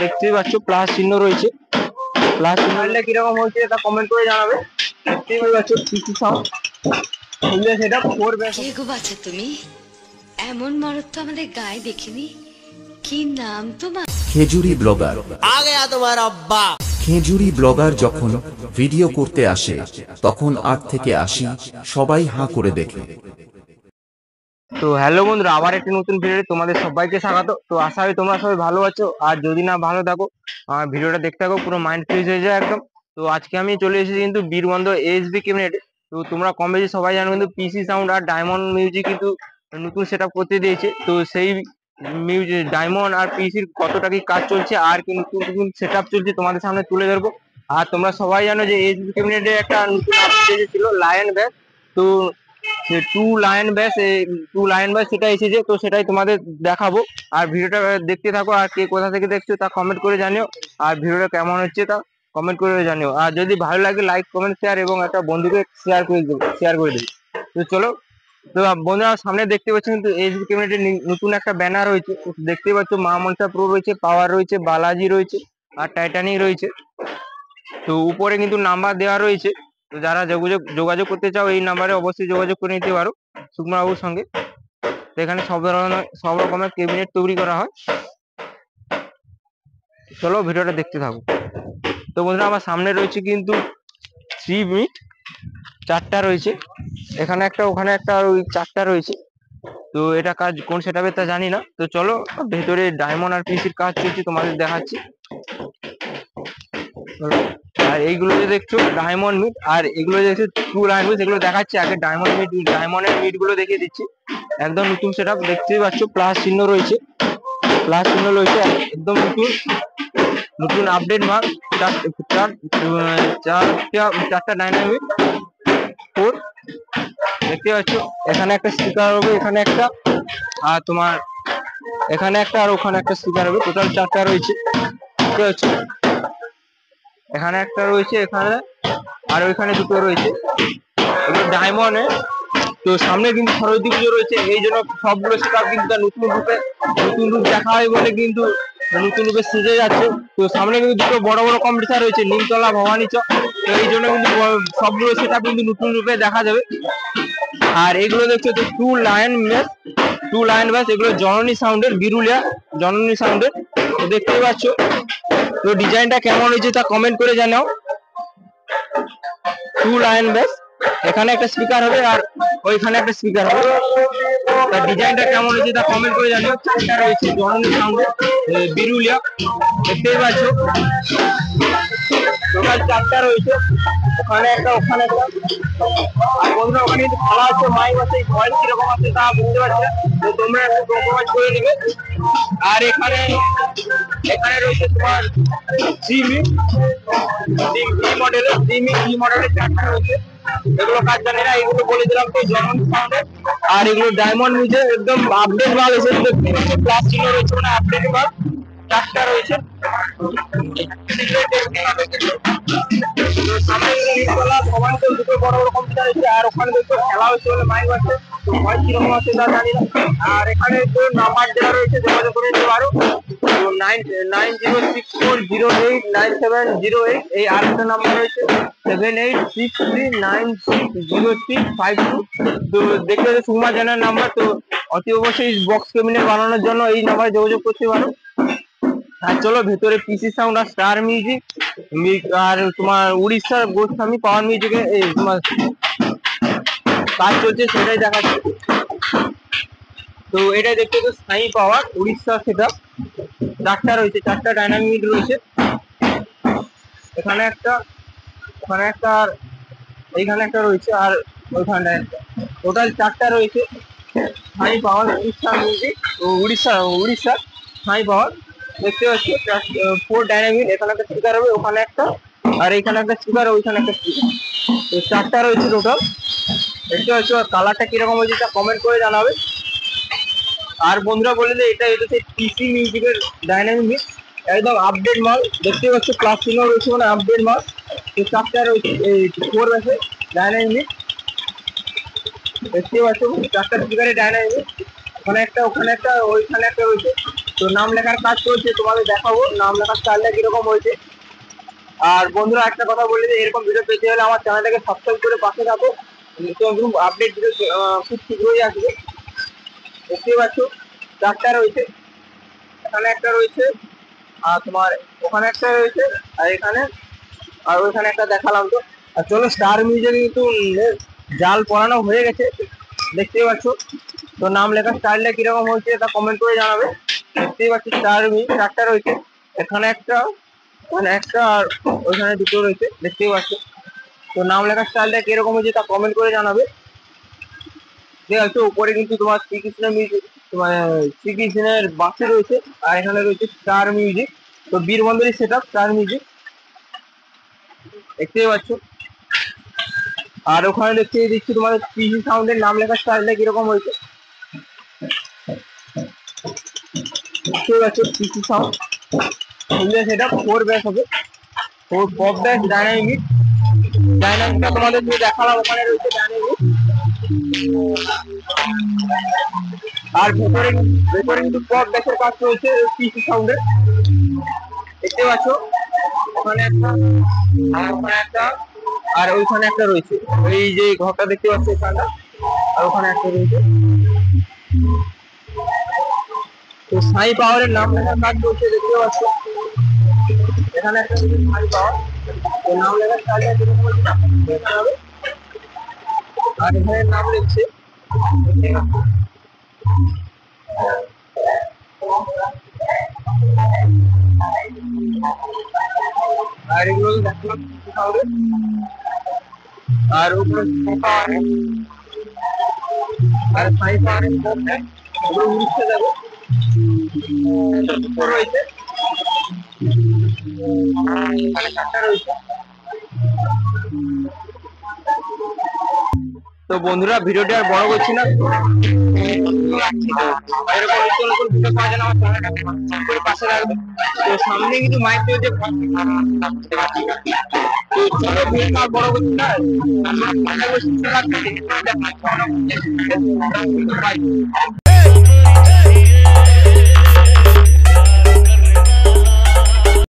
দেখতেই পাচ্ছ প্লাস চিহ্ন রয়েছে। প্লাস চিহ্নটা কিরকম হয়েছে তা কমেন্ট করে জানাবে। দেখতেই পাচ্ছ পিসি সাউন্ড সেটা 4 ব্যাস। কে গো বাছা তুমি? এমন মরদ তো আমাদের গায়ে দেখিনি। কি নাম তোমার? খেজুরি ব্লগার। आ गया तुम्हारा अब्बा। খেজুরি ব্লগার যখন ভিডিও করতে আসে তখন 8 থেকে 80 সবাই হাঁ করে দেখে। তো হ্যালো বন্ধুরা, আবার একটি নতুন ভিডিওতে তোমাদের সবাইকে স্বাগত। তো আশা করি তোমরা সবাই ভালো আছো, আর যদি না ভালো থাকো আমার ভিডিওটা দেখতে থাকো, পুরো মাইন্ড ফ্রেশ হয়ে যায় একদম। তো আজকে আমি চলে এসেছি কিন্তু বীরবন্ধ এএসবি ক্যাবিনেটে। তো তোমরা কম বেশি সবাই জানো কিন্তু পিসি সাউন্ড আর ডায়মন্ড মিউজিক কিন্তু নতুন সেট করতে দিয়েছে। তো সেই মিউজিক ডায়মন্ড আর পিসির কতটা কি কাজ চলছে আর কি নতুন নতুন সেট চলছে তোমাদের সামনে তুলে ধরবো। আর তোমরা সবাই জানো যে এএসবি ক্যাবিনেটে একটা নতুন আপডেট এসেছিল লায়ন ব্যাস। তো সে টু লায়ন ব্যাস সেটা এসেছে, তো সেটাই তোমাদের দেখাবো। আর ভিডিওটা দেখতে থাকো, আর কে কোথা থেকে দেখছো তা কমেন্ট করে জানিও, আর ভিডিওটা কেমন হচ্ছে তা কমেন্ট করে জানিও। আর যদি ভালো লাগে লাইক কমেন্ট শেয়ার এবং একটা বন্ধুকে শেয়ার করে দেবে। তো চলো, তো বন্ধুরা সামনে দেখতে পাচ্ছ কিন্তু এএসবি ক্যাবিনেটের নতুন একটা ব্যানার রয়েছে। দেখতেই পাচ্ছ মা মনসা প্রো রয়েছে, পাওয়ার রয়েছে, বালাজি রয়েছে আর টাইটানিক রয়েছে। তো উপরে কিন্তু নাম্বার দেওয়া রয়েছে, তো যারা যোগাযোগ করতে চাও এই নাম্বারে অবশ্যই যোগাযোগ করে নিতে পারো সুকুমার বাবুর সঙ্গে। তো এখানে সব রকমের ক্যাবিনেট তৈরি করা হয়। চলো ভিডিওটা দেখতে থাকো। তো বন্ধুরা আমার সামনে রয়েছে কিন্তু 3 মিনিট 4টা রয়েছে, এখানে একটা ওখানে একটা আর ওই 4টা রয়েছে। তো এটা কাজ কোন সেটআপে তা জানি না। তো চলো ভেতরে ডায়মন্ড আর পিসির কাজ চলছে তোমাদের দেখাচ্ছি। আর এইগুলো যে দেখছো ডায়মন্ড মিট, আর এগুলো দেখছো টু লাইন মিট, এগুলো দেখাচ্ছি আগে। ডায়মন্ডের মিট গুলো দেখিয়ে দিচ্ছি। একদম নতুন সেটআপ দেখতেই পাচ্ছ, প্লাস চিহ্ন রয়েছে একদম নতুন আপডেট মাল। চারটা ডাইনামিক 4 দেখতে পাচ্ছ। এখানে একটা স্পিকার হবে, এখানে একটা, আর তোমার এখানে একটা আর ওখানে একটা স্পিকার হবে। টোটাল 4টা রয়েছে দেখতে পাচ্ছ। এখানে একটা রয়েছে, এখানে আর ওইখানে দুটো রয়েছে, এগুলো ডায়মন্ডে। তো সামনে কিন্তু সরস্বতী পুজো রয়েছে, এই জন্য সবগুলো সেটআপ কিন্তু নতুন রূপ দেখা হয় বলে কিন্তু নতুন রূপে সেজে যাচ্ছে। তো সামনে কিন্তু দুটো বড় বড় কম্পিটিশন রয়েছে, নিমতলা ভবানী চক। তো এই জন্য কিন্তু সবগুলো সেটআপ কিন্তু নতুন রূপে দেখা যাবে। আর এগুলো দেখছো তো টু লায়ন ব্যাস, এগুলো জননী সাউন্ডের, বিরুলিয়া জননী সাউন্ডের। তো দেখতেই পাচ্ছ। তো ডিজাইনটা কেমন হয়েছে তা কমেন্ট করে জানাও। টু লায়ন ব্যাস, এখানে একটা স্পিকার হবে আর ওইখানে একটা স্পিকার হবে। তার ডিজাইনটা কেমন হয়েছে তা কমেন্ট করে জানিও। 4টা রয়েছে জননী সাউন্ডের, বিরুলিয়া দেখতেই পাচ্ছ। টোটাল 4টা রয়েছে, ওখানে একটা ওখানে একটা। আর বন্ধুরা ওখানে খেলা হচ্ছে, মাইক আছে, ভয়েস কিরকম আছে তা বুঝতে পারছে, তো তোমরা একটু কম্প্রোমাইজ করে নেবে। আর এখানে রয়েছে তোমার জিমি মডেলের 4টা রয়েছে। এগুলো কাজ জানি না, এগুলো বলে দিলাম তো জননী সাউন্ডের। আর এগুলো ডায়মন্ড মিউজে একদম আপডেট মাল এসে প্লাস চিহ্ন রয়েছে, মানে আপডেট মাল 4টা রয়েছে। দুটো বড় বড় কম্পিউটার আছে, আর ওখানে দেখো খেলা হচ্ছে বলে মাইক আছে, ভয়েস কিরকম আছে তা জানি না। আর এখানে তো নাম্বার দেওয়া রয়েছে, যোগাযোগ করে নিতে পারো। 9060089708, এই আরেকটা নাম্বার রয়েছে 7863960652। তো দেখতে হচ্ছে সুকুমার জানার নাম্বার। তো অতি অবশ্যই বক্স ক্যাবিনেট বানানোর জন্য এই নাম্বারে যোগাযোগ করতে পারো। আর চলো ভেতরে পিসি সাউন্ড আর স্টার মিউজিক আর তোমার উড়িষ্যার গোস্বামী পাওয়ার মিউজিকে এই তোমার কাজ চলছে, সেটাই দেখাচ্ছি। তো এটাই দেখতে তো সাই পাওয়ার উড়িষ্যা সেটআপ 4টা রয়েছে, 4টা ডাইনামিক রয়েছে। এখানে একটা, ওখানে একটা, আর এইখানে একটা রয়েছে, আর ওইখানে একটা। টোটাল 4টা রয়েছে সাই পাওয়ার উড়িষ্যা মিউজিক, উড়িষ্যা সাই পাওয়ার দেখতে পাচ্ছি। 4 ডাইনামিক, এখানে একটা স্পিকার হবে, ওখানে একটা, আর এইখানে একটা স্পিকার, ওইখানে একটা স্পিকার। তো 4টা রয়েছে টোটাল দেখতে পাচ্ছ। আর কালারটা কিরকম হয়েছে তা কমেন্ট করে জানাবে। আর বন্ধুরা বলে যে এটা হচ্ছে পিসি মিউজিকের ডাইনামিক, একদম আপডেট মাল দেখতে পাচ্ছ। প্লাস চিহ্ন রয়েছে, মানে আপডেট মাল। তো 4টা রয়েছে, এই 4 আছে ডাইনামিক দেখতে পাচ্ছ। 4টা স্পিকারের ডাইনামিক, ওখানে একটা, ওখানে একটা, ওইখানে একটা রয়েছে। তো নাম লেখার কাজ চলছে, তোমাদের দেখাবো নাম লেখার স্টাইলটা কিরকম হয়েছে। আর বন্ধুরা একটা কথা বলি যে এরকম ভিডিও পেতে হলে আমার চ্যানেলটাকে সাবস্ক্রাইব করে পাশে থাকো, নতুন আপডেট ভিডিও খুব শীঘ্রই আসবে। দেখতেই পাচ্ছ চারটা রয়েছে, এখানে একটা রয়েছে, আর তোমার ওখানে একটা রয়েছে, আর এখানে আর ওইখানে একটা দেখালাম। তো আর চলো স্টার মিউজিক কিন্তু জাল পড়ানো হয়ে গেছে, দেখতেই পাচ্ছ। তো নাম লেখার স্টাইলটা কিরকম হয়েছে তা কমেন্ট করে জানাবে। দেখতেই পাচ্ছি স্টার মিউজিক চারটা রয়েছে, এখানে একটা, ওখানে একটা, আর ওইখানে দুটো রয়েছে, দেখতেই পাচ্ছ। তো নাম লেখার স্টাইলটা কিরকম হয়েছে তা কমেন্ট করে জানাবে। ঠিক আছে, উপরে কিন্তু তোমার শ্রীকৃষ্ণ মিউজিক, তোমার শ্রীকৃষ্ণের বাসি রয়েছে, আর এখানে রয়েছে স্টার মিউজিক। তো বীরবন্দরী সেট আপ স্টার মিউজিক, দেখতেই পাচ্ছ। আর ওখানে দেখিয়ে দিচ্ছি তোমাদের পিসি সাউন্ডের নাম লেখার স্টাইলটা কিরকম হয়েছে, দেখতেই পাচ্ছ। পিসি সাউন্ড সেটা 4 ব্যাস হবে, 4 পপ ব্যাস ডাইনামিক। ডাইনামিকটা তোমাদের যে দেখালাম ওখানে রয়েছে ডাইনামিক। আর ভেতরে ভেতরে কিন্তু পপ ব্যাসের কাজ রয়েছে পিসি সাউন্ডের, দেখতে পাচ্ছ। ওখানে একটা, আর ওখানে একটা, আর ওইখানে একটা রয়েছে, এই যে ঘরটা দেখতে পাচ্ছ এখানটা, আর ওখানে একটা রয়েছে। তো সাই পাওয়ারের নাম লেখার কাজ চলছে, দেখতে পাচ্ছ। এখানে একটা সাই পাওয়ার, তো নাম লেখার স্টাইলটা কিরকম হচ্ছে দেখতে হবে। আর এখানে নাম লিখছে, আর এগুলো দেখলাম হবে। আর উপরে আর সাই পাওয়ারের মধ্যে ওগুলো উড়িষ্যা যাবে রয়েছে, এখানে চারটা রয়েছে। তো বন্ধুরা ভিডিওটি আর বড় করছি না, এরকম নতুন নতুন ভিডিও পাওয়ার জন্য আমার চ্যানেলটাকে সাবস্ক্রাইব করে পাশে রাখবে। তো সামনে কিন্তু মাইক চলছে, তো চলো ভিডিওটা আর বড় করছি না।